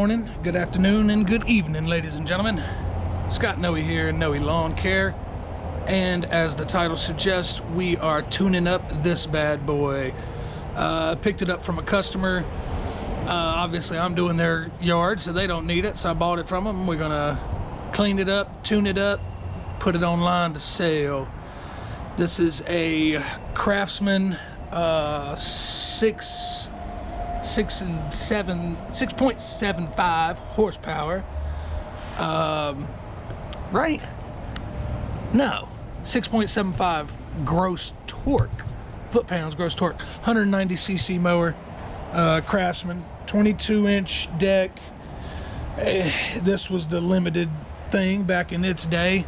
morning, good afternoon, and good evening, ladies and gentlemen. Scott Noe here, Noe Lawn Care, and as the title suggests, we are tuning up this bad boy. Picked it up from a customer. Obviously, I'm doing their yard, so they don't need it, so I bought it from them. We're gonna clean it up, tune it up, put it online to sell. This is a Craftsman 6.75 horsepower. Right? No, 6.75 gross torque, foot-pounds gross torque. 190 cc mower, Craftsman, 22-inch deck. This was the limited thing back in its day.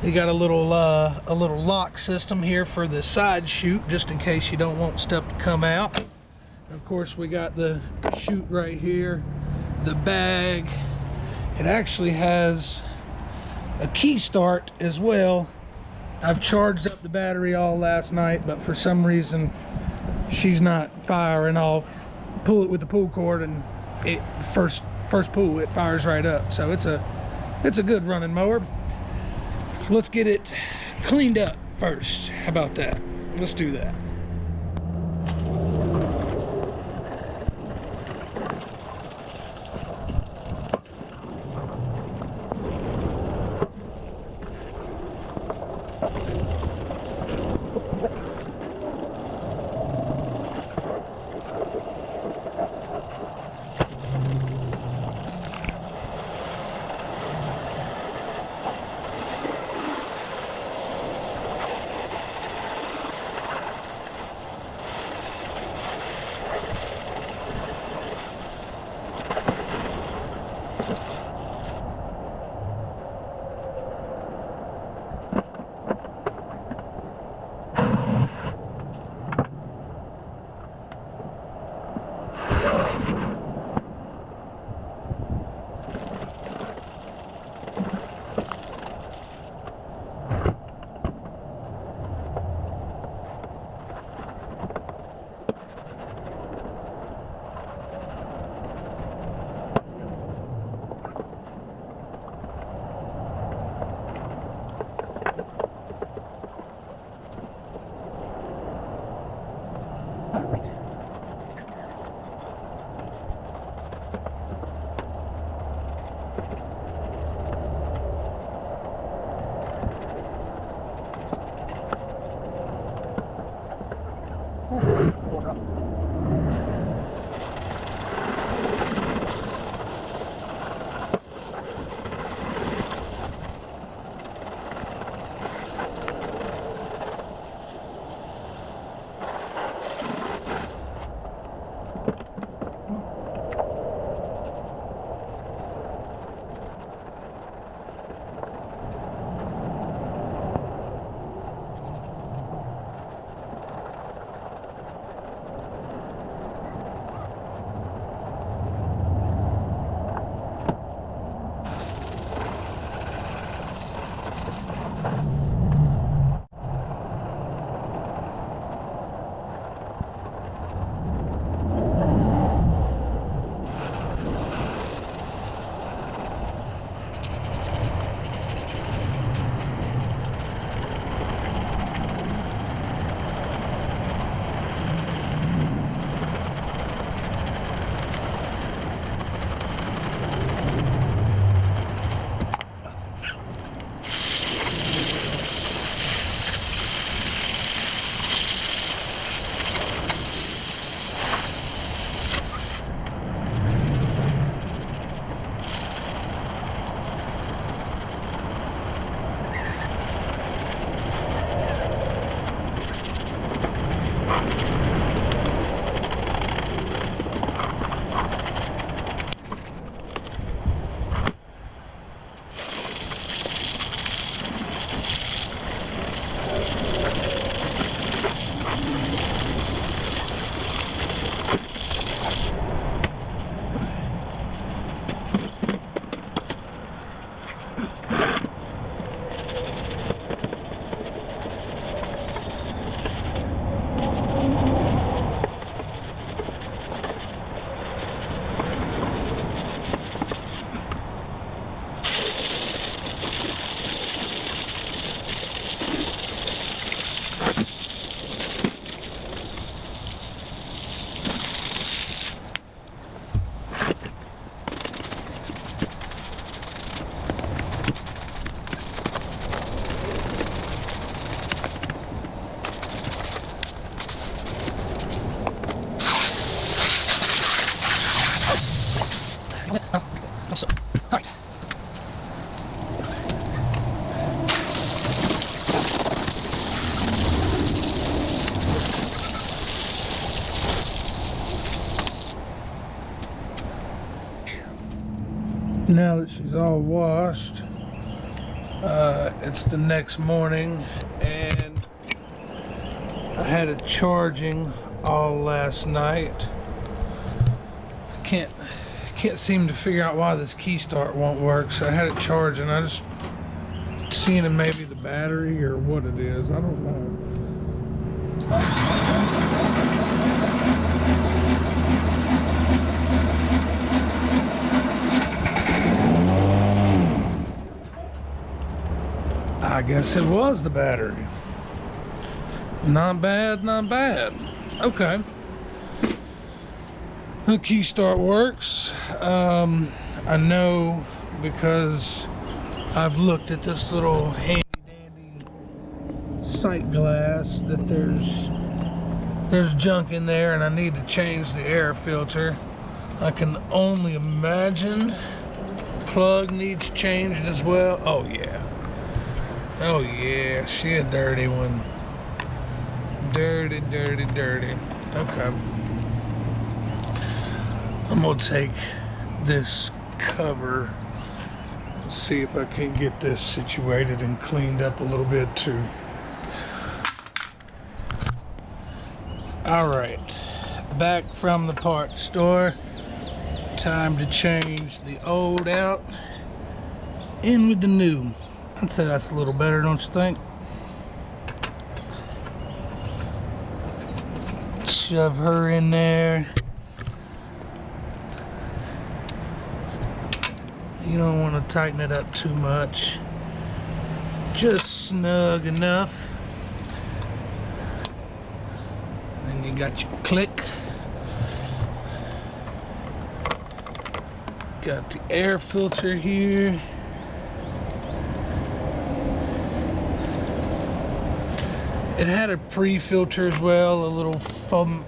You got a little lock system here for the side chute, just in case you don't want stuff to come out. And of course, we got the chute right here, the bag. It actually has a key start as well. I've charged up the battery all last night, but for some reason she's not firing off. Pull it with the pull cord, and it first pull it fires right up. So it's a good running mower. Let's get it cleaned up first. How about that? Let's do that. Now that she's all washed, it's the next morning, and I had it charging all last night. I can't seem to figure out why this key start won't work, so I had it charging. I just seeing it maybe the battery or what it is. I don't know. I guess it was the battery. Not bad, not bad. Okay. The key start works. I know because I've looked at this little handy dandy sight glass that there's junk in there, and I need to change the air filter. I can only imagine plug needs changed as well. Oh yeah. Oh yeah, she a dirty one. Dirty, dirty, dirty. Okay. I'm gonna take this cover, see if I can get this situated and cleaned up a little bit too. All right, back from the parts store. Time to change the old out, in with the new. I'd say that's a little better, don't you think? Shove her in there. You don't want to tighten it up too much. Just snug enough. Then you got your click. Got the air filter here. It had a pre-filter as well, a little foam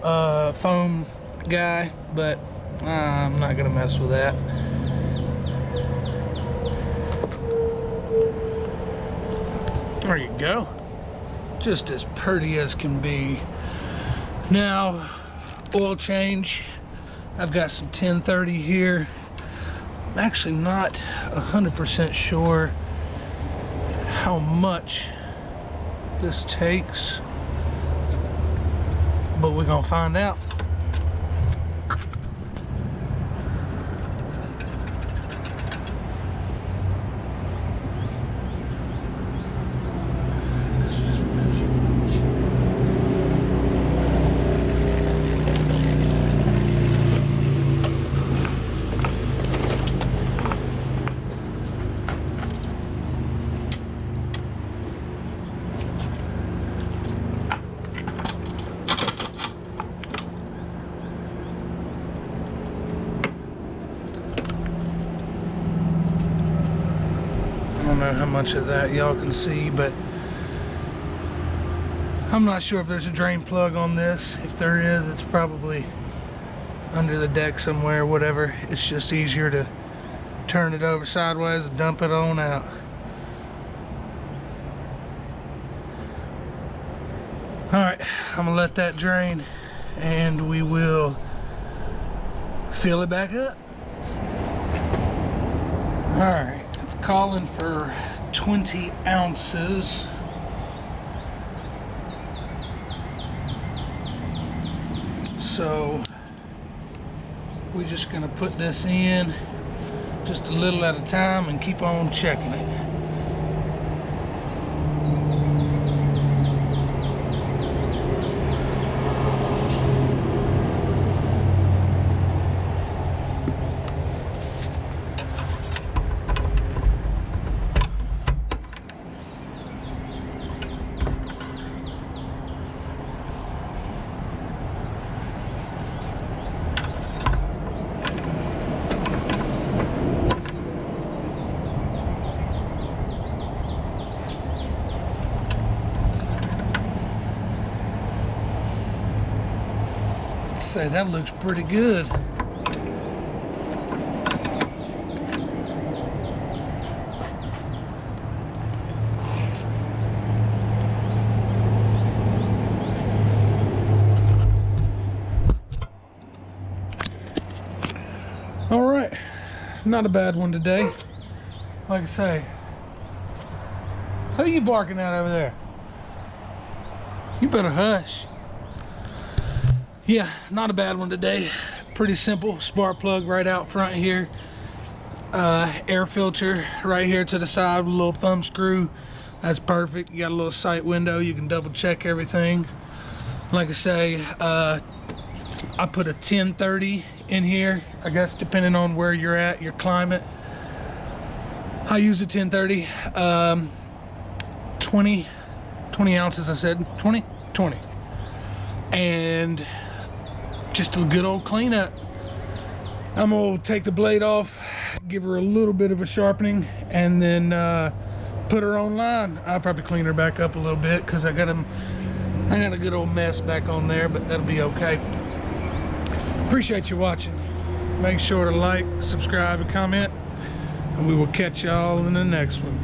guy, but I'm not gonna mess with that. There you go. Just as pretty as can be. Now, oil change. I've got some 1030 here. I'm actually not 100% sure how much this takes, but we're gonna find out. I don't know how much of that y'all can see, but I'm not sure if there's a drain plug on this. If there is, it's probably under the deck somewhere, whatever. It's just easier to turn it over sideways and dump it on out. Alright, I'm gonna let that drain and we will fill it back up. Alright. Calling for 20 ounces. So we're just gonna put this in just a little at a time and keep on checking it. Say that looks pretty good. All right, not a bad one today. Like I say, who are you barking at over there? You better hush. Yeah, not a bad one today. Pretty simple. Spark plug right out front here. Air filter right here to the side with a little thumb screw. That's perfect. You got a little sight window. You can double check everything. Like I say, I put a 1030 in here. I guess depending on where you're at, your climate. I use a 1030. 20 ounces, I said. 20? 20. And just a good old cleanup. I'm gonna take the blade off, give her a little bit of a sharpening, and then put her on line. I'll probably clean her back up a little bit because I got a good old mess back on there, but that'll be okay. Appreciate you watching. Make sure to like, subscribe, and comment, and we will catch y'all in the next one.